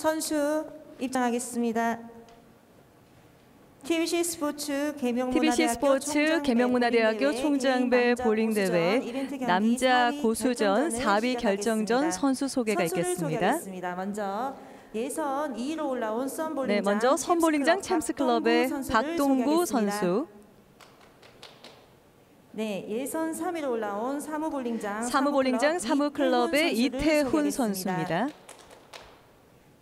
선수 입장하겠습니다. TBC 스포츠 계명문화대학교 총장배 볼링대회 남자 고수전 4위 결정전 선수 소개가 있겠습니다. 먼저 예선 2위로 올라온 선볼링장, 네, 먼저 선볼링장 챔스클럽의 박동구 선수. 네, 예선 3위로 올라온 사무볼링장 사무클럽의 이태훈 선수입니다.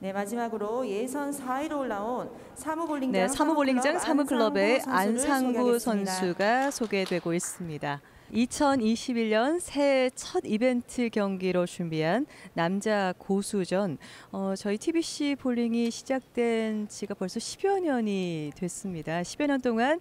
네, 마지막으로 예선 4위로 올라온 사무볼링장, 네, 사무볼링장 사무클럽의 안상구 선수가 소개되고 있습니다. 2021년 새해 첫 이벤트 경기로 준비한 남자 고수전. 저희 TBC 볼링이 시작된 지가 벌써 10여 년이 됐습니다. 10여 년 동안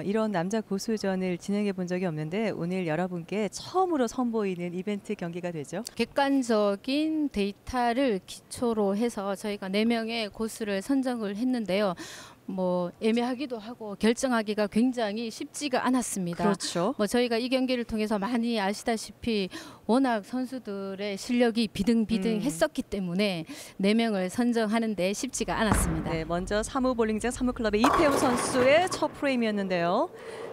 이런 남자 고수전을 진행해 본 적이 없는데 오늘 여러분께 처음으로 선보이는 이벤트 경기가 되죠. 객관적인 데이터를 기초로 해서 저희가 4명의 고수를 선정을 했는데요. 뭐 애매하기도 하고 결정하기가 굉장히 쉽지가 않았습니다. 그렇죠. 뭐 저희가 이 경기를 통해서 많이 아시다시피 워낙 선수들의 실력이 비등비등했었기 때문에 4명을 선정하는데 쉽지가 않았습니다. 네, 먼저 사무볼링장 사무클럽의 이태훈 선수의 첫 프레임이었는데요.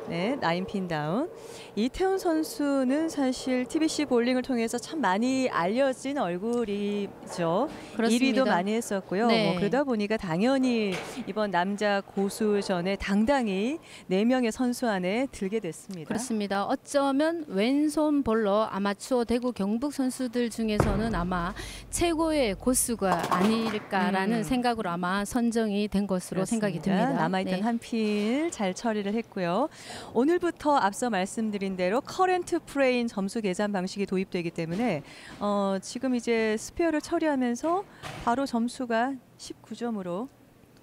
네, 9핀 다운. 이태훈 선수는 사실 TBC 볼링을 통해서 참 많이 알려진 얼굴이죠. 그렇습니다. 1위도 많이 했었고요. 네. 뭐 그러다 보니까 당연히 이번 남자 고수전에 당당히 4명의 선수 안에 들게 됐습니다. 그렇습니다. 어쩌면 왼손 볼러 아마추어 대구 경북 선수들 중에서는 아마 최고의 고수가 아닐까라는 생각으로 아마 선정이 된 것으로 그렇습니다. 생각이 듭니다. 남아있던 네. 한 핀을 잘 처리를 했고요. 오늘부터 앞서 말씀드린 대로 커런트 프레임 점수 계산 방식이 도입되기 때문에 지금 이제 스페어를 처리하면서 바로 점수가 19점으로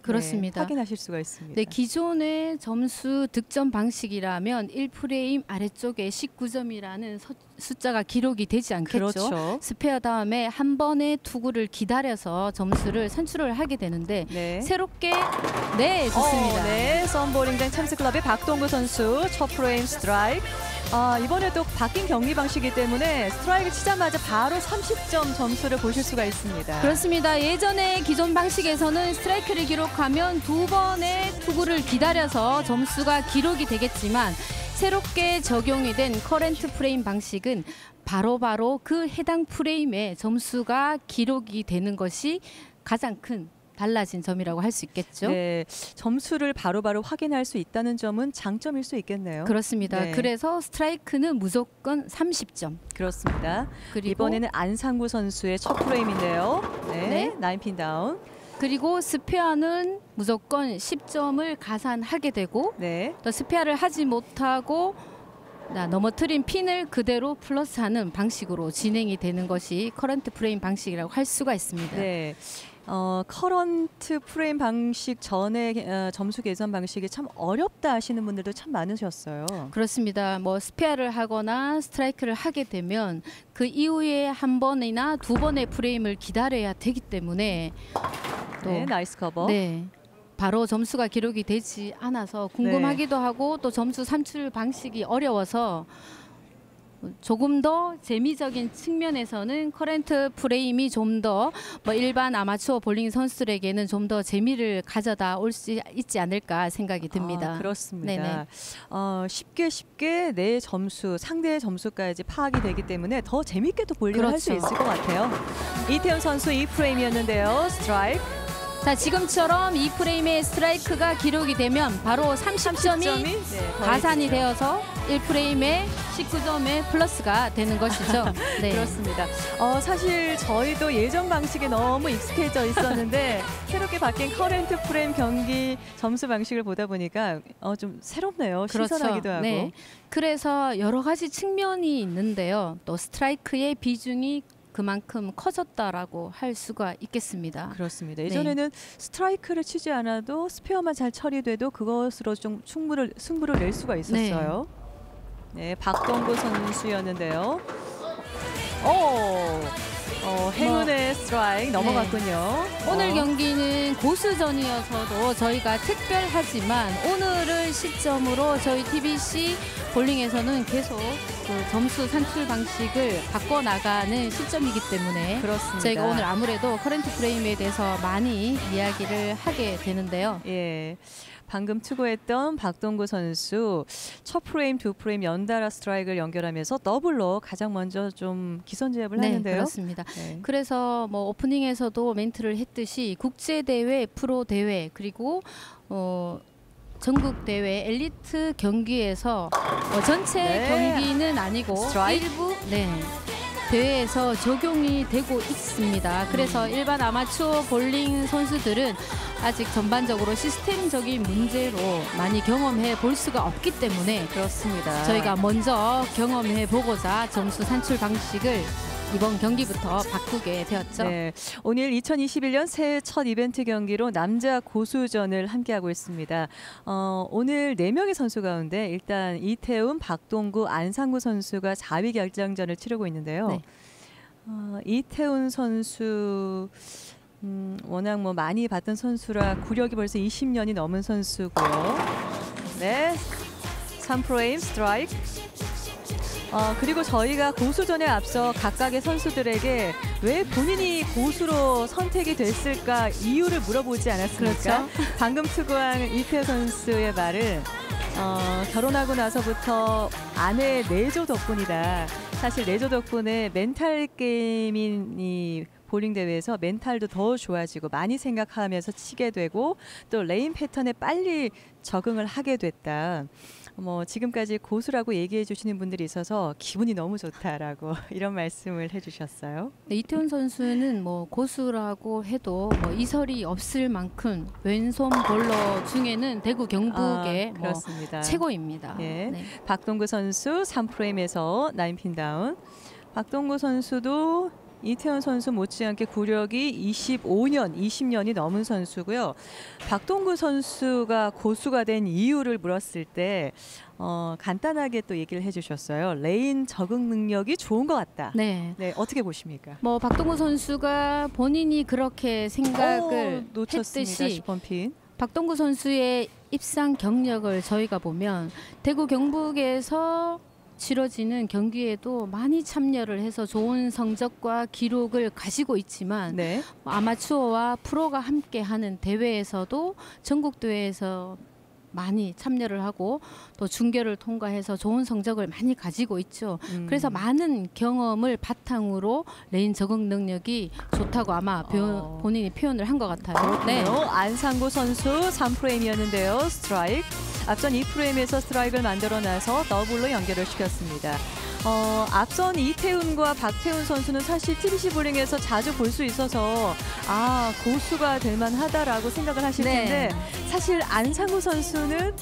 그렇습니다. 네, 확인하실 수가 있습니다. 네, 기존의 점수 득점 방식이라면 1프레임 아래쪽에 19점이라는 숫자가 기록이 되지 않겠죠. 그렇죠. 스페어 다음에 한 번의 투구를 기다려서 점수를 산출을 하게 되는데 네. 새롭게 네, 좋습니다. 네, 썬볼링장 챔스클럽의 박동구 선수 첫 프레임 스트라이크. 이번에도 바뀐 경기 방식이기 때문에 스트라이크 치자마자 바로 30점 점수를 보실 수가 있습니다. 그렇습니다. 예전에 기존 방식에서는 스트라이크를 기록하면 2번의 투구를 기다려서 점수가 기록이 되겠지만 새롭게 적용이 된 커런트 프레임 방식은 바로바로 그 해당 프레임에 점수가 기록이 되는 것이 가장 큰 달라진 점이라고 할 수 있겠죠. 네, 점수를 바로바로 확인할 수 있다는 점은 장점일 수 있겠네요. 그렇습니다. 네. 그래서 스트라이크는 무조건 30점. 그렇습니다. 그리고 이번에는 안상구 선수의 첫 프레임인데요. 네, 네. 9핀 다운. 그리고 스페어는 무조건 10점을 가산하게 되고 네. 또 스페어를 하지 못하고 넘어뜨린 핀을 그대로 플러스하는 방식으로 진행이 되는 것이 커런트 프레임 방식이라고 할 수가 있습니다. 네. 커런트 프레임 방식 전에 점수 계산 방식이 참 어렵다 하시는 분들도 참 많으셨어요. 그렇습니다. 뭐 스페어를 하거나 스트라이크를 하게 되면 그 이후에 한 번이나 2번의 프레임을 기다려야 되기 때문에 또 네, 나이스 커버. 네. 바로 점수가 기록이 되지 않아서 궁금하기도 하고 또 점수 산출 방식이 어려워서 조금 더 재미적인 측면에서는 커런트 프레임이 좀 더 일반 아마추어 볼링 선수들에게는 좀 더 재미를 가져다 올 수 있지 않을까 생각이 듭니다. 그렇습니다. 네네. 쉽게 내 점수, 상대의 점수까지 파악이 되기 때문에 더 재밌게 또 볼링을 할 수 그렇죠. 있을 것 같아요. 이태훈 선수 이 프레임이었는데요. 스트라이크. 자, 지금처럼 이 프레임의 스트라이크가 기록이 되면 바로 30점이 가산이 되어서 1프레임에 19점의 플러스가 되는 것이죠. 네. 그렇습니다. 사실 저희도 예전 방식에 너무 익숙해져 있었는데 새롭게 바뀐 커런트 프레임 경기 점수 방식을 보다 보니까 좀 새롭네요. 그렇죠. 신선하기도 하고. 네. 그래서 여러 가지 측면이 있는데요. 또 스트라이크의 비중이 그만큼 커졌다라고 할 수가 있겠습니다. 그렇습니다. 예전에는 스트라이크를 치지 않아도 스페어만 잘 처리돼도 그것으로 좀 승부를 낼 수가 있었어요. 네, 박동구 선수였는데요. 행운의 스트라이크 넘어갔군요. 오늘 경기는 고수전이어서도 저희가 특별하지만 오늘을 시점으로 저희 TBC 볼링에서는 계속 그 점수 산출 방식을 바꿔나가는 시점이기 때문에 그렇습니다. 저희가 오늘 아무래도 커런트 프레임에 대해서 많이 이야기를 하게 되는데요. 예. 방금 투구했던 박동구 선수 첫 프레임, 두 프레임 연달아 스트라이크를 연결하면서 더블로 가장 먼저 좀 기선제압을 네, 하는데요. 그렇습니다. 네. 그래서 뭐 오프닝에서도 멘트를 했듯이 국제대회, 프로대회 그리고 전국 대회 엘리트 경기에서 전체 네. 경기는 아니고 스트라이크. 일부 대회에서 적용이 되고 있습니다. 그래서 일반 아마추어 볼링 선수들은 아직 전반적으로 시스템적인 문제로 많이 경험해 볼 수가 없기 때문에 그렇습니다. 저희가 먼저 경험해 보고자 점수 산출 방식을 이번 경기부터 바꾸게 되었죠. 네, 오늘 2021년 새해 첫 이벤트 경기로 남자 고수전을 함께하고 있습니다. 오늘 4명의 선수 가운데 일단 이태훈, 박동구, 안상구 선수가 4위 결정전을 치르고 있는데요. 네. 이태훈 선수 워낙 뭐 많이 봤던 선수라 구력이 벌써 20년이 넘은 선수고요. 네, 3프레임 스트라이크. 그리고 저희가 고수전에 앞서 각각의 선수들에게 왜 본인이 고수로 선택이 됐을까 이유를 물어보지 않았습니까? 그렇죠. 방금 투구한 이태호 선수의 말은 결혼하고 나서부터 아내 내조 덕분이다. 사실 내조 덕분에 멘탈 게임인 이 볼링 대회에서 멘탈도 더 좋아지고 많이 생각하면서 치게 되고 또 레인 패턴에 빨리 적응을 하게 됐다. 뭐 지금까지 고수라고 얘기해 주시는 분들이 있어서 기분이 너무 좋다라고 이런 말씀을 해주셨어요. 네, 이태훈 선수는 뭐 고수라고 해도 뭐 이설이 없을 만큼 왼손 볼러 중에는 대구 경북의 뭐 그렇습니다. 최고입니다. 예. 네. 박동구 선수 3프레임에서 9핀 다운. 박동구 선수도 이태훈 선수 못지않게 구력이 20년이 넘은 선수고요. 박동구 선수가 고수가 된 이유를 물었을 때 간단하게 또 얘기를 해주셨어요. 레인 적응 능력이 좋은 것 같다. 네. 네, 어떻게 보십니까? 뭐 박동구 선수가 본인이 그렇게 생각을 놓쳤습니다. 했듯이 10번 핀. 박동구 선수의 입상 경력을 저희가 보면 대구 경북에서 치러지는 경기에도 많이 참여를 해서 좋은 성적과 기록을 가지고 있지만 네. 아마추어와 프로가 함께하는 대회에서도 전국 대회에서 많이 참여를 하고 또 중계를 통과해서 좋은 성적을 많이 가지고 있죠. 그래서 많은 경험을 바탕으로 레인 적응 능력이 좋다고 아마 본인이 표현을 한 것 같아요. 네. 안상구 선수 3프레임이었는데요. 스트라이크. 앞선 2프레임에서 스트라이크를 만들어놔서 더블로 연결을 시켰습니다. 앞선 이태훈과 박태훈 선수는 사실 TBC 볼링에서 자주 볼 수 있어서 고수가 될 만하다라고 생각을 하실 텐데 사실 안상구 선수는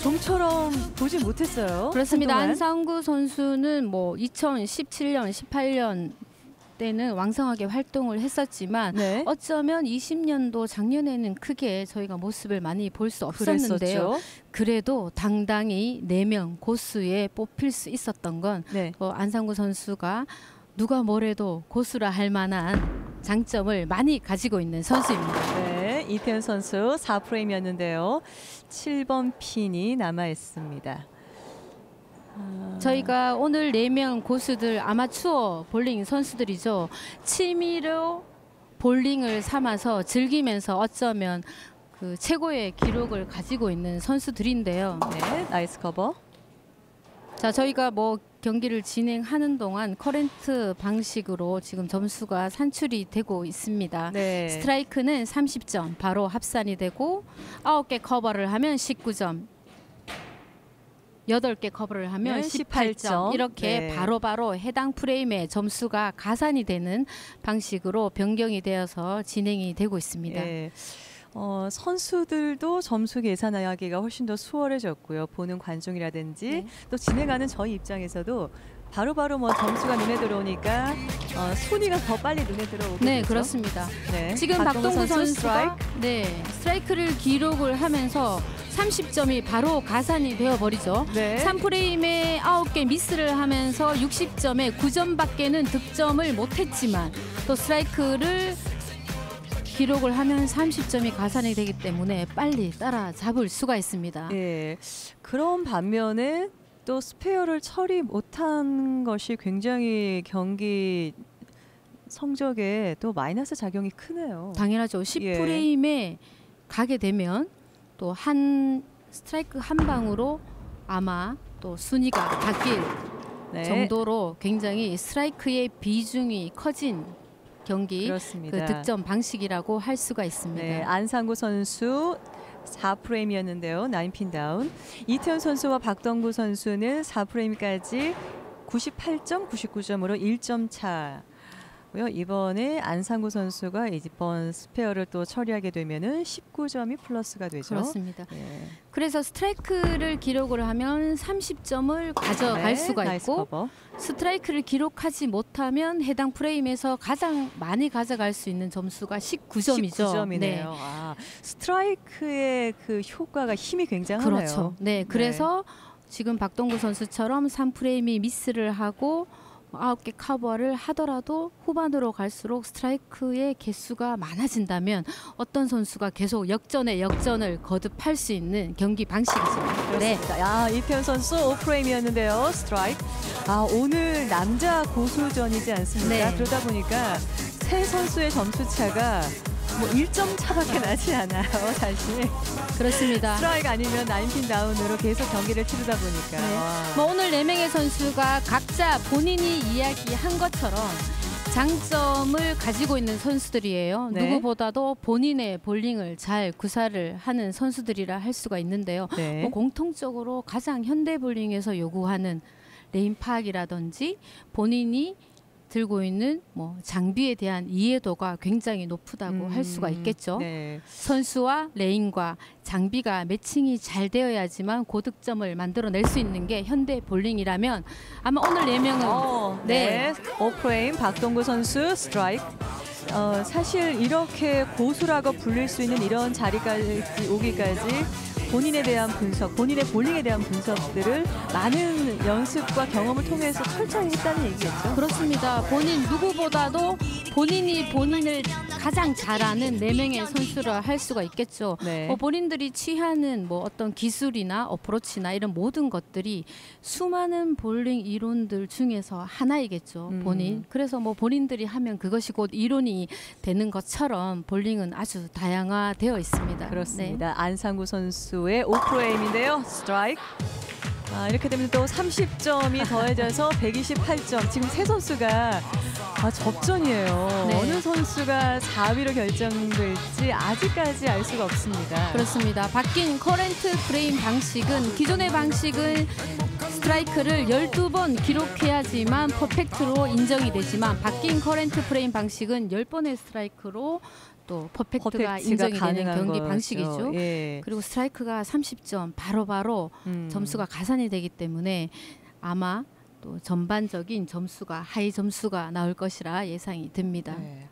좀처럼 보지 못했어요. 그렇습니다. 한동안. 안상구 선수는 뭐 2017년, 18년 때는 왕성하게 활동을 했었지만 네. 어쩌면 20년도 작년에는 크게 저희가 모습을 많이 볼 수 없었는데요. 그랬었죠. 그래도 당당히 4명 고수에 뽑힐 수 있었던 건 네. 안상구 선수가 누가 뭐래도 고수라 할 만한 장점을 많이 가지고 있는 선수입니다. 네, 이태훈 선수 4프레임이었는데요. 7번 핀이 남아 있습니다. 저희가 오늘 4명 고수들 아마추어 볼링 선수들이죠. 취미로 볼링을 삼아서 즐기면서 어쩌면 그 최고의 기록을 가지고 있는 선수들인데요. 네, 나이스 커버. 자, 저희가 뭐 경기를 진행하는 동안 커런트 방식으로 지금 점수가 산출이 되고 있습니다. 네. 스트라이크는 30점 바로 합산이 되고 9개 커버를 하면 19점. 8개 커버를 하면 18점 이렇게 네. 바로바로 해당 프레임의 점수가 가산이 되는 방식으로 변경이 되어서 진행이 되고 있습니다. 네. 선수들도 점수 계산하기가 훨씬 더 수월해졌고요. 보는 관중이라든지 또 진행하는 저희 입장에서도 바로바로 뭐 점수가 눈에 들어오니까 순위가 더 빨리 눈에 들어오고 네, 그렇죠? 그렇습니다. 네. 지금 박동구 선수가 스트라이크. 스트라이크를 기록을 하면서 30점이 바로 가산이 되어버리죠. 네. 3프레임에 9개 미스를 하면서 60점에 9점밖에는 득점을 못했지만 또 스트라이크를 기록을 하면 30점이 가산이 되기 때문에 빨리 따라잡을 수가 있습니다. 예. 그런 반면에 또 스페어를 처리 못한 것이 굉장히 경기 성적에 또 마이너스 작용이 크네요. 당연하죠. 10프레임에 가게 되면 또 한 스트라이크 한 방으로 아마 또 순위가 바뀔 네. 정도로 굉장히 스트라이크의 비중이 커진 경기 그렇습니다. 그 득점 방식이라고 할 수가 있습니다. 네, 안상구 선수 4프레임이었는데요. 9핀 다운. 이태현 선수와 박동구 선수는 4프레임까지 98점, 99점으로 1점 차. 이번에 안상구 선수가 이번 스페어를 또 처리하게 되면은 19점이 플러스가 되죠. 그렇습니다. 네. 그래서 스트라이크를 기록을 하면 30점을 가져갈 수가 나이스 있고 커버. 스트라이크를 기록하지 못하면 해당 프레임에서 가장 많이 가져갈 수 있는 점수가 19점이죠. 19점이네요. 네. 아, 스트라이크의 그 효과가 힘이 굉장하네요. 그렇죠. 네, 그래서 지금 박동구 선수처럼 3프레임이 미스를 하고 9개 커버를 하더라도 후반으로 갈수록 스트라이크의 개수가 많아진다면 어떤 선수가 계속 역전에 역전을 거듭할 수 있는 경기 방식이죠. 네. 야, 이태현 선수 5프레임이었는데요. 스트라이크. 아, 오늘 남자 고수전이지 않습니까? 네. 그러다 보니까 세 선수의 점수 차가 뭐 1점 차밖에 나지 않아요. 사실. 그렇습니다. 스트라이크 아니면 9핀 다운으로 계속 경기를 치르다 보니까. 네. 와. 뭐 오늘 4명의 선수가 각자 본인이 이야기한 것처럼 장점을 가지고 있는 선수들이에요. 네. 누구보다도 본인의 볼링을 잘 구사를 하는 선수들이라 할 수가 있는데요. 네. 뭐 공통적으로 가장 현대 볼링에서 요구하는 레인 파악이라든지 본인이 들고 있는 뭐 장비에 대한 이해도가 굉장히 높다고 할 수가 있겠죠. 네. 선수와 레인과 장비가 매칭이 잘 되어야지만 고득점을 만들어낼 수 있는 게 현대 볼링이라면 아마 오늘 4명은 네. 5프레임 박동구 선수 스트라이크. 사실 이렇게 고수라고 불릴 수 있는 이런 자리까지 오기까지 본인에 대한 분석, 본인의 볼링에 대한 분석들을 많은 연습과 경험을 통해서 철저히 했다는 얘기겠죠. 그렇습니다. 본인 누구보다도 본인이 본인을 가장 잘 아는 4명의 선수라 할 수가 있겠죠. 네. 본인들이 취하는 뭐 어떤 기술이나 어프로치나 이런 모든 것들이 수많은 볼링 이론들 중에서 하나이겠죠. 본인. 그래서 뭐 본인들이 하면 그것이 곧 이론이 되는 것처럼 볼링은 아주 다양화되어 있습니다. 그렇습니다. 안상구 선수의 5프레임인데요. 스트라이크. 이렇게 되면 또 30점이 더해져서 128점. 지금 세 선수가 접전이에요. 네. 어느 선수가 4위로 결정될지 아직까지 알 수가 없습니다. 그렇습니다. 바뀐 커런트 프레임 방식은 기존의 방식은 스트라이크를 12번 기록해야지만 퍼펙트로 인정이 되지만 바뀐 커런트 프레임 방식은 10번의 스트라이크로 또 퍼펙트가 인정이 되는 경기 거죠. 방식이죠. 예. 그리고 스트라이크가 30점 바로바로 점수가 가산이 되기 때문에 아마 또 전반적인 점수가 하이 점수가 나올 것이라 예상이 듭니다. 네.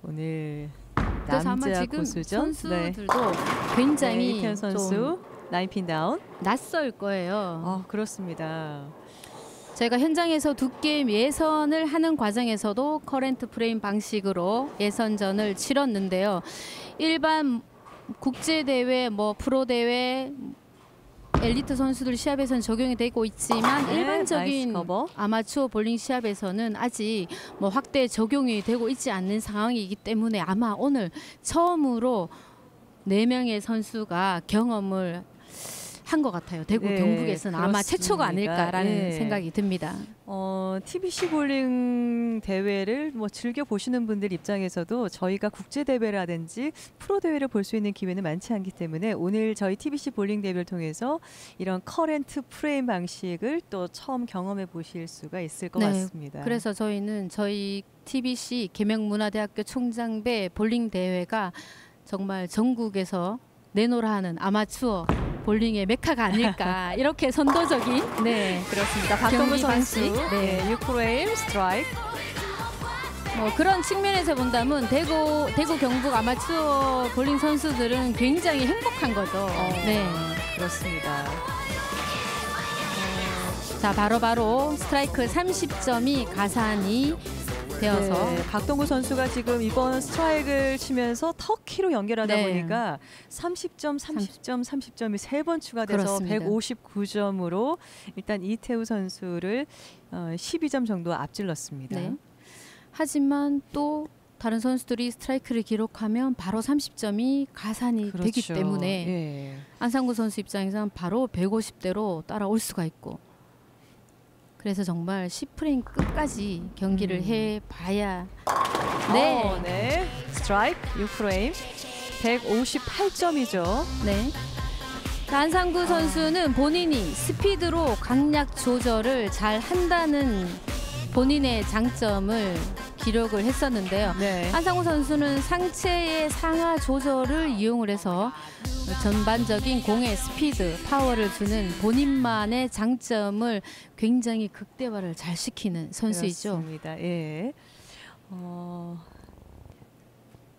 오늘 그래서 아마 남자 지금 고수전 선수들도 굉장히 이태현 선수 좀 9핀 다운. 낯설 거예요. 그렇습니다. 저희가 현장에서 두 게임 예선을 하는 과정에서도 커런트 프레임 방식으로 예선전을 치렀는데요. 일반 국제대회, 뭐 프로대회, 엘리트 선수들 시합에서는 적용이 되고 있지만 네, 일반적인 나이스 커버. 아마추어 볼링 시합에서는 아직 뭐 확대 적용이 되고 있지 않는 상황이기 때문에 아마 오늘 처음으로 4명의 선수가 경험을 한 것 같아요. 대구 네, 경북에서는 아마 그렇습니다. 최초가 아닐까라는 네. 생각이 듭니다. TBC 볼링 대회를 뭐 즐겨 보시는 분들 입장에서도 저희가 국제 대회라든지 프로 대회를 볼 수 있는 기회는 많지 않기 때문에 오늘 저희 TBC 볼링 대회를 통해서 이런 커런트 프레임 방식을 또 처음 경험해 보실 수가 있을 것 같습니다. 그래서 저희는 저희 TBC 계명문화대학교 총장배 볼링 대회가 정말 전국에서 내노라 하는 아마추어 볼링의 메카가 아닐까 이렇게 선도적인 그렇습니다. 박동구 경기 선수 방식. 6프레임 스트라이크. 뭐 그런 측면에서 본다면 대구 경북 아마추어 볼링 선수들은 굉장히 행복한 거죠. 그렇습니다. 자 바로 스트라이크 30점이 가산이 되어서 네, 박동구 선수가 지금 이번 스트라이크를 치면서 터키로 연결하다 네. 보니까 30점, 30점, 30점이 3번 추가돼서 그렇습니다. 159점으로 일단 이태우 선수를 12점 정도 앞질렀습니다. 네. 하지만 또 다른 선수들이 스트라이크를 기록하면 바로 30점이 가산이 그렇죠. 되기 때문에 예. 안상구 선수 입장에서는 바로 150대로 따라올 수가 있고, 그래서 정말 10프레임 끝까지 경기를 해봐야 네. 네. 스트라이크 6프레임 158점이죠. 네. 안상구 선수는 본인이 스피드로 강약 조절을 잘 한다는 본인의 장점을 기록을 했었는데요. 네. 안상구 선수는 상체의 상하 조절을 이용을 해서 전반적인 공의 스피드, 파워를 주는 본인만의 장점을 굉장히 극대화를 잘 시키는 선수이죠. 그렇습니다. 예.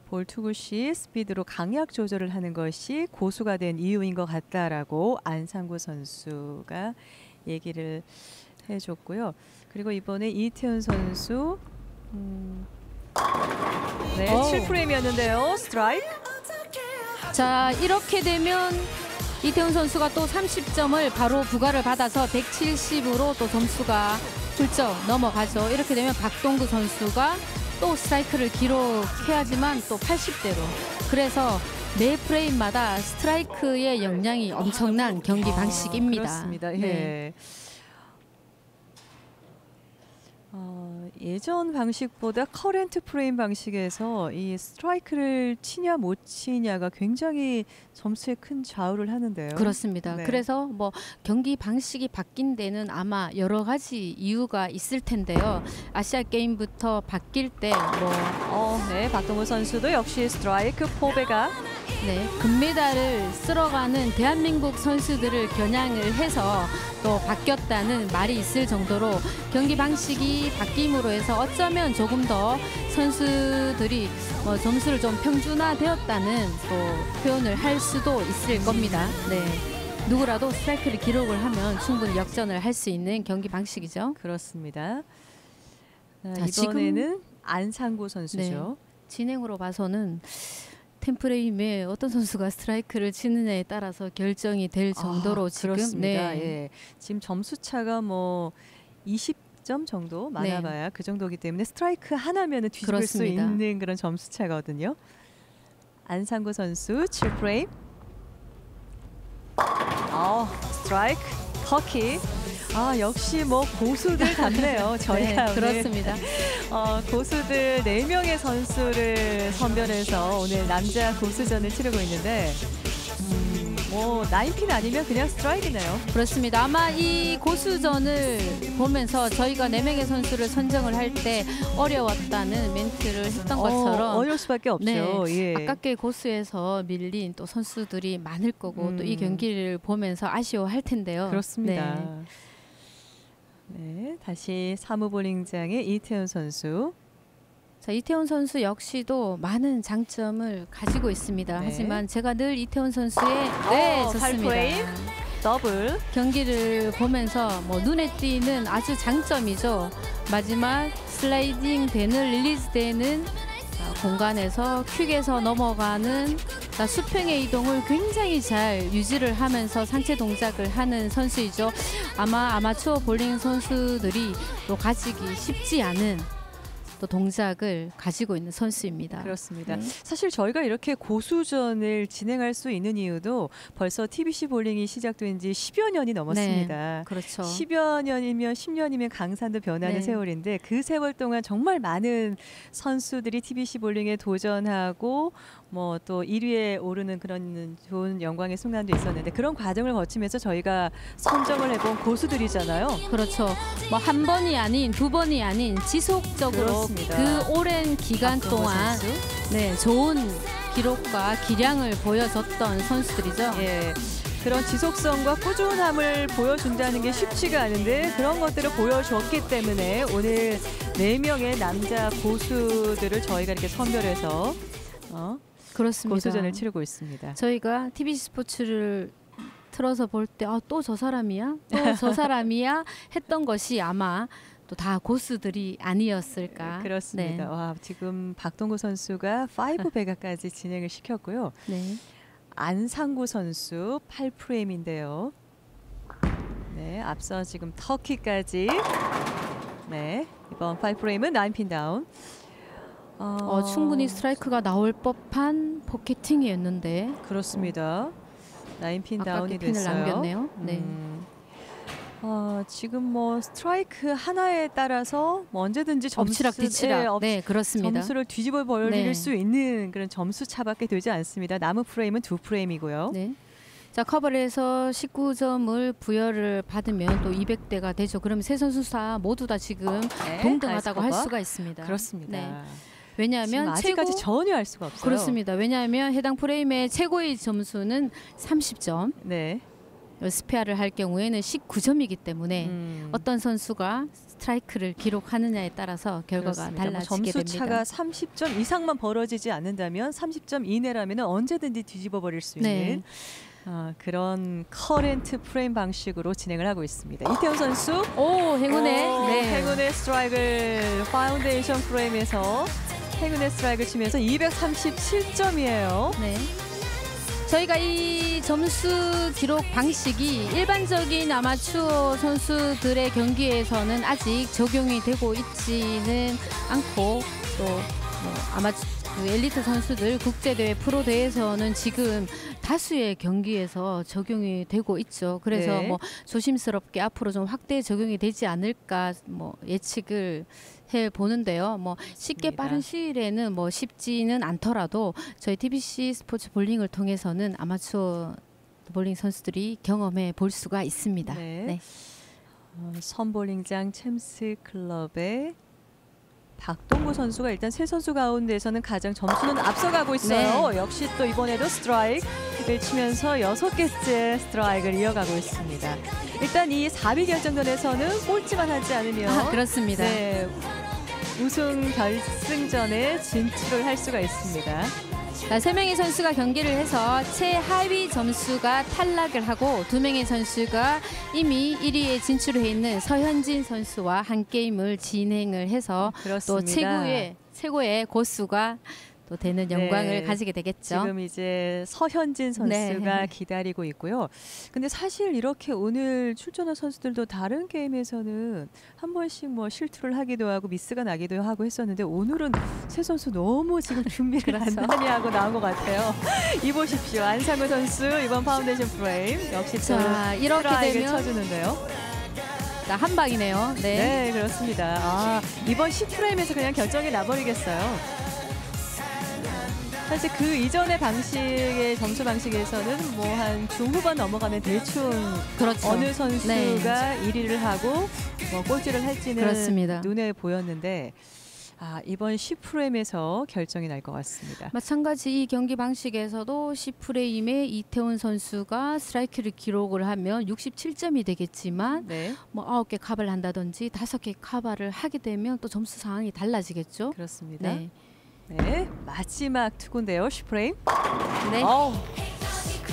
볼 투구 시 스피드로 강약 조절을 하는 것이 고수가 된 이유인 것 같다라고 안상구 선수가 얘기를 해줬고요. 그리고 이번에 이태훈 선수 네, 7프레임이었는데요. 스트라이크. 자, 이렇게 되면 이태훈 선수가 또 30점을 바로 부과를 받아서 170으로 또 점수가 훌쩍 넘어가죠. 이렇게 되면 박동구 선수가 또 스트라이크를 기록해야지만 또 80대로. 그래서 매 프레임마다 스트라이크의 영향이 엄청난 경기 방식입니다. 그렇습니다. 예. 네. 예전 방식보다 커런트 프레임 방식에서 이 스트라이크를 치냐 못 치냐가 굉장히 점수에 큰 좌우를 하는데요. 그렇습니다. 네. 그래서 뭐 경기 방식이 바뀐 데는 아마 여러 가지 이유가 있을 텐데요. 아시아 게임부터 바뀔 때 뭐 네, 박동구 선수도 역시 스트라이크 포베가 네, 금메달을 쓸어가는 대한민국 선수들을 겨냥을 해서 또 바뀌었다는 말이 있을 정도로 경기 방식이 바뀜으로 해서 어쩌면 조금 더 선수들이 점수를 좀 평준화되었다는 또 표현을 할 수도 있을 겁니다. 네, 누구라도 스트라이크를 기록을 하면 충분히 역전을 할 수 있는 경기 방식이죠. 그렇습니다. 자, 이번에는 안상구 선수죠. 네, 진행으로 봐서는 템프레임에 어떤 선수가 스트라이크를 치느냐에 따라서 결정이 될 정도로 지금 그렇습니다. 네. 예. 지금 점수 차가 뭐 20점 정도 많아봐야 그 정도이기 때문에 스트라이크 하나면은 뒤집을 그렇습니다. 수 있는 그런 점수 차거든요. 안상구 선수 7프레임. 스트라이크 터키. 역시 뭐 고수들 같네요. 저희가 네, 그렇습니다. 고수들 4명의 선수를 선별해서 오늘 남자 고수전을 치르고 있는데 뭐 9핀 아니면 그냥 스트라이크네요. 그렇습니다. 아마 이 고수전을 보면서 저희가 4명의 선수를 선정을 할 때 어려웠다는 멘트를 했던 것처럼 어려울 수밖에 없죠. 네, 예. 아깝게 고수에서 밀린 또 선수들이 많을 거고 또 이 경기를 보면서 아쉬워할 텐데요. 그렇습니다. 네. 네, 다시 사무볼링장의 이태훈 선수. 자, 이태훈 선수 역시도 많은 장점을 가지고 있습니다. 네. 하지만 제가 늘 이태훈 선수의 좋습니다. 8프레임. 더블. 경기를 보면서 뭐 눈에 띄는 아주 장점이죠. 마지막 슬라이딩 되는 릴리즈 되는 공간에서 퀵에서 넘어가는 수평의 이동을 굉장히 잘 유지를 하면서 상체 동작을 하는 선수이죠. 아마 아마추어 볼링 선수들이 또 가지기 쉽지 않은 또 동작을 가지고 있는 선수입니다. 그렇습니다. 네. 사실 저희가 이렇게 고수전을 진행할 수 있는 이유도 벌써 TBC 볼링이 시작된 지 10여 년이 넘었습니다. 네, 그렇죠. 10여 년이면 10년이면 강산도 변하는 네. 세월인데 그 세월 동안 정말 많은 선수들이 TBC 볼링에 도전하고 뭐 또 1위에 오르는 그런 좋은 영광의 순간도 있었는데 그런 과정을 거치면서 저희가 선정을 해본 고수들이잖아요. 그렇죠. 뭐 한 번이 아닌 두 번이 아닌 지속적으로 그렇습니다. 그 오랜 기간 박동구 동안 선수. 네, 좋은 기록과 기량을 보여줬던 선수들이죠. 예. 그런 지속성과 꾸준함을 보여준다는 게 쉽지가 않은데 그런 것들을 보여줬기 때문에 오늘 4명의 남자 고수들을 저희가 이렇게 선별해서 그렇습니다. 고수전을 치르고 있습니다. 저희가 TBC 스포츠를 틀어서 볼 때 또 저 사람이야? 또 저 사람이야? 했던 것이 아마 또 다 고수들이 아니었을까. 그렇습니다. 네. 와, 지금 박동구 선수가 5배가까지 진행을 시켰고요. 네. 안상구 선수 8프레임인데요. 네, 앞서 지금 터키까지. 네, 이번 5프레임은 9핀 다운. 충분히 스트라이크가 나올 법한 포켓팅이었는데 그렇습니다. 9핀 다운이 아깝게 핀을 됐어요. 남겼네요. 네. 지금 뭐 스트라이크 하나에 따라서 뭐 언제든지 엎치락 뒤치락. 네, 그렇습니다. 점수를 뒤집어 버릴 네. 수 있는 그런 점수 차밖에 되지 않습니다. 남은 프레임은 2프레임이고요. 네. 자, 커버를 해서 19점을 부여를 받으면 또 200대가 되죠. 그러면 세 선수 다 모두 다 지금 네, 동등하다고 할 나이스 커버. 수가 있습니다. 그렇습니다. 네. 지금 왜냐하면 아직까지 전혀 알 수가 없어요. 그렇습니다. 왜냐하면 해당 프레임의 최고의 점수는 30점. 네. 스페어를 할 경우에는 19점이기 때문에 어떤 선수가 스트라이크를 기록하느냐에 따라서 결과가 그렇습니다. 뭐 달라지게 점수 차가 됩니다. 30점 이상만 벌어지지 않는다면 30점 이내라면 언제든지 뒤집어 버릴 수 있는 네. 그런 커렌트 프레임 방식으로 진행을 하고 있습니다. 이태훈 선수 오, 행운의 네. 행운의 스트라이크를 파운데이션 프레임에서 행운의 스트라이크를 치면서 237점이에요. 네. 저희가 이 점수 기록 방식이 일반적인 아마추어 선수들의 경기에서는 아직 적용이 되고 있지는 않고 또 그 엘리트 선수들 국제대회 프로대회에서는 지금 다수의 경기에서 적용이 되고 있죠. 그래서 네. 뭐 조심스럽게 앞으로 좀 확대 적용이 되지 않을까 뭐 예측을 해 보는데요. 뭐 쉽게 빠른 시일에는 뭐 쉽지는 않더라도 저희 TBC 스포츠 볼링을 통해서는 아마추어 볼링 선수들이 경험해 볼 수가 있습니다. 네. 네. 선볼링장 챔스 클럽의 박동구 선수가 일단 세 선수 가운데에서는 가장 점수는 앞서가고 있어요. 네. 역시 또 이번에도 스트라이크를 치면서 6개째 스트라이크를 이어가고 있습니다. 일단 이 4위 결정전에서는 꼴찌만 하지 않으면 그렇습니다. 네, 우승 결승전에 진출을 할 수가 있습니다. 자, 3명의 선수가 경기를 해서 최하위 점수가 탈락을 하고 2명의 선수가 이미 1위에 진출해 있는 서현진 선수와 한 게임을 진행을 해서 그렇습니다. 또 최고의 고수가 또 되는 영광을 네. 가지게 되겠죠. 지금 이제 서현진 선수가 네. 기다리고 있고요. 근데 사실 이렇게 오늘 출전한 선수들도 다른 게임에서는 한 번씩 뭐 실투를 하기도 하고 미스가 나기도 하고 했었는데 오늘은 세 선수 너무 지금 준비를 그렇죠. 단단히 하고 나온 것 같아요. 이 보십시오. 안상구 선수 이번 파운데이션 프레임 역시 또 자, 이렇게 스트라이크를 되면 쳐주는데요. 자, 한 방이네요. 네. 네, 그렇습니다. 이번 10프레임에서 그냥 결정이 나버리겠어요. 사실 그 이전의 방식의 점수 방식에서는 뭐 한 중후반 넘어가면 대충 그렇죠. 어느 선수가 네. 1위를 하고 뭐 꼴찌를 할지는 그렇습니다. 눈에 보였는데 이번 10프레임에서 결정이 날 것 같습니다. 마찬가지 이 경기 방식에서도 10프레임에 이태훈 선수가 스트라이크를 기록을 하면 67점이 되겠지만 네, 뭐 9개 카바를 한다든지 5개 카바를 하게 되면 또 점수 상황이 달라지겠죠. 그렇습니다. 네. 네, 마지막 투구인데요. 10프레임. 네.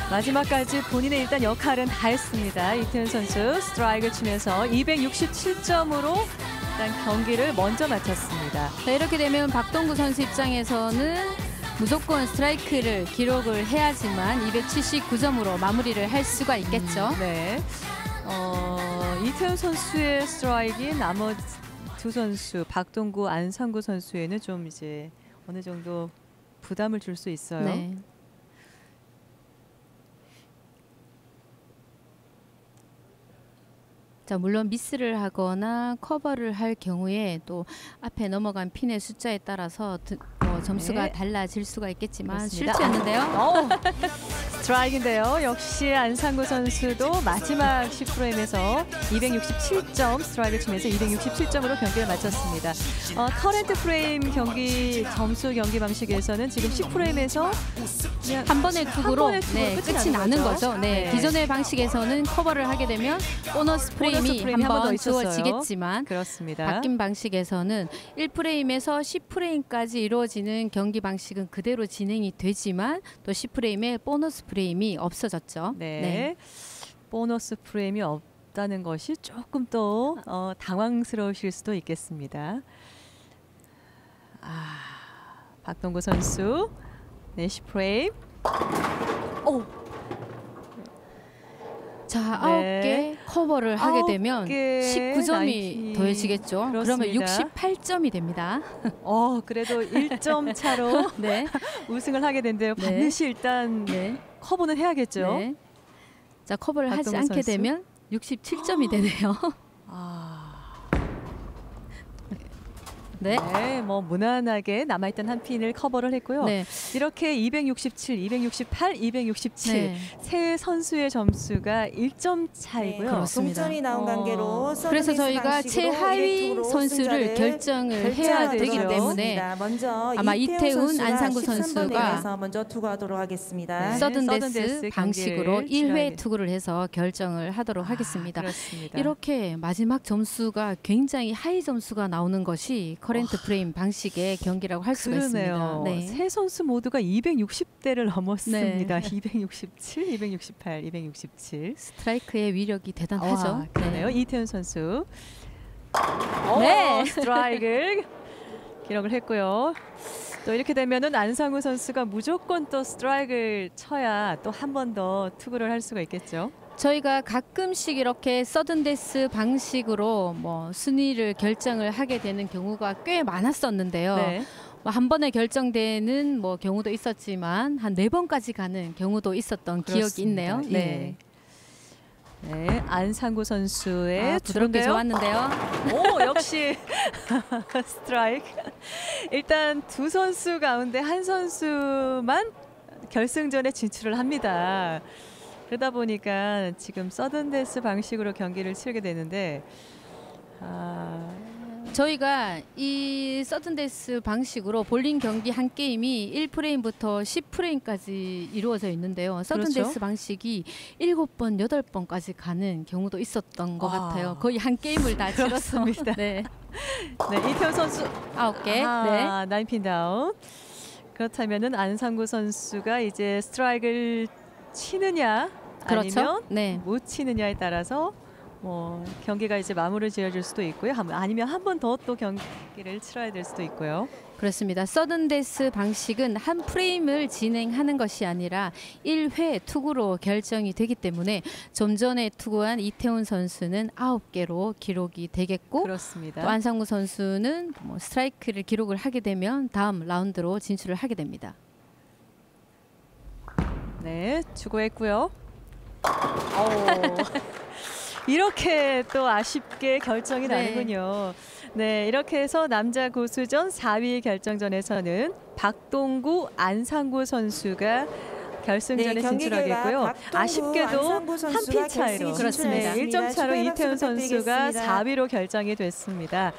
마지막까지 본인의 일단 역할은 다 했습니다. 이태훈 선수 스트라이크를 치면서 267점으로 일단 경기를 먼저 마쳤습니다. 자, 이렇게 되면 박동구 선수 입장에서는 무조건 스트라이크를 기록을 해야지만 279점으로 마무리를 할 수가 있겠죠. 네. 이태훈 선수의 스트라이크인 나머지 두 선수 박동구, 안상구 선수에는 좀 이제 어느 정도 부담을 줄 수 있어요. 네. 자, 물론 미스를 하거나 커버를 할 경우에 또 앞에 넘어간 핀의 숫자에 따라서 점수가 네. 달라질 수가 있겠지만 그렇습니다. 실수였는데요. 스트라이크인데요. 역시 안상구 선수도 마지막 10프레임에서 267점 스트라이크를 치면서 267점으로 경기를 마쳤습니다. 커렌트 프레임 경기 점수 경기 방식에서는 지금 10프레임에서 그냥 한 번의 투구로 네, 끝이 나는 거죠. 네. 네. 기존의 방식에서는 커버를 하게 되면 보너스 프레임이 프레임이 한번 한 더 번 있었어요. 주어지겠지만 그렇습니다. 바뀐 방식에서는 1프레임에서 10프레임까지 이루어지는 경기 방식은 그대로 진행이 되지만 또 10프레임에 보너스 프레임이 없어졌죠. 네. 보너스 프레임이 없다는 것이 조금 또 당황스러우실 수도 있겠습니다. 박동구 선수 내시 프레임. 자, 네. 9개 커버를 하게 되면 9개 19점이 더해지겠죠. 그러면 그렇습니다. 68점이 됩니다. 그래도 1점 차로 네. 우승을 하게 된대요. 네. 반드시 일단 네. 커버는 해야겠죠. 네. 자, 커버를 하지 박동구 않게 선수. 되면 67점이 되네요. 네. 네, 뭐 무난하게 남아있던 한 핀을 커버를 했고요. 네. 이렇게 267, 268, 267 네. 세 선수의 점수가 1점 차이고요. 그렇습니다. 동점이 나온 관계로 그래서 서브미스 저희가 방식으로 최하위 이렉트로 선수를 우승자를 결정을 해야 되기 결정하도록 때문에 하겠습니다. 먼저 아마 이태훈, 선수가 안상구 13번에 선수가 가서 먼저 투구하도록 하겠습니다. 네. 서든데스 서든데스 방식으로 경기를 1회 치러야겠- 투구를 해서 결정을 하도록 하겠습니다. 그렇습니다. 이렇게 마지막 점수가 굉장히 하이 점수가 나오는 것이 커런트 프레임 방식의 경기라고 할 수가 그러네요. 있습니다. 네. 세 선수 모두가 260대를 넘었습니다. 267, 268, 267. 스트라이크의 위력이 대단하죠. 와, 그러네요. 이태훈 선수. 네. 스트라이크를 기록을 했고요. 또 이렇게 되면은 안상우 선수가 무조건 또 스트라이크를 쳐야 또 한 번 더 투구를 할 수가 있겠죠. 저희가 가끔씩 이렇게 서든데스 방식으로 뭐 순위를 결정을 하게 되는 경우가 꽤 많았었는데요. 네. 한 번에 결정되는 뭐 경우도 있었지만 한 4번까지 가는 경우도 있었던 기억이 그렇습니다. 있네요. 예. 네. 네, 안상구 선수의 부드럽게 투구인데요. 좋았는데요. 오, 역시 스트라이크. 일단 두 선수 가운데 한 선수만 결승전에 진출을 합니다. 그러다 보니까 지금 서든데스 방식으로 경기를 치르게 되는데 저희가 이 서든데스 방식으로 볼링 경기 한 게임이 1프레임부터 10프레임까지 이루어져 있는데요. 서든데스 그렇죠. 방식이 7번, 8번까지 가는 경우도 있었던 것 와. 같아요. 거의 한 게임을 다 치렀습니다. 그렇습니다. 네. 네, 이태훈 선수 9개. 네. 9핀 다운. 그렇다면은 안상구 선수가 이제 스트라이크를 치느냐 그렇죠. 아니면 네. 못 치느냐에 따라서 뭐 경기가 이제 마무리 지어질 수도 있고요. 아니면 한 번 더 또 경기를 치러야 될 수도 있고요. 그렇습니다. 서든데스 방식은 한 프레임을 진행하는 것이 아니라 1회 투구로 결정이 되기 때문에 좀 전에 투구한 이태훈 선수는 9개로 기록이 되겠고 그렇습니다. 또 안상우 선수는 뭐 스트라이크를 기록을 하게 되면 다음 라운드로 진출을 하게 됩니다. 네, 추구했고요. 이렇게 또 아쉽게 결정이 네. 나는군요. 네, 이렇게 해서 남자 고수전 4위 결정전에서는 박동구, 안상구 선수가 결승전에 진출하겠고요. 아쉽게도 한 핀 차이로 그렇습니다. 1점 차로 이태훈 선수가 4위로 결정이 됐습니다.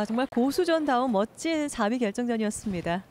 정말 고수전다운 멋진 4위 결정전이었습니다.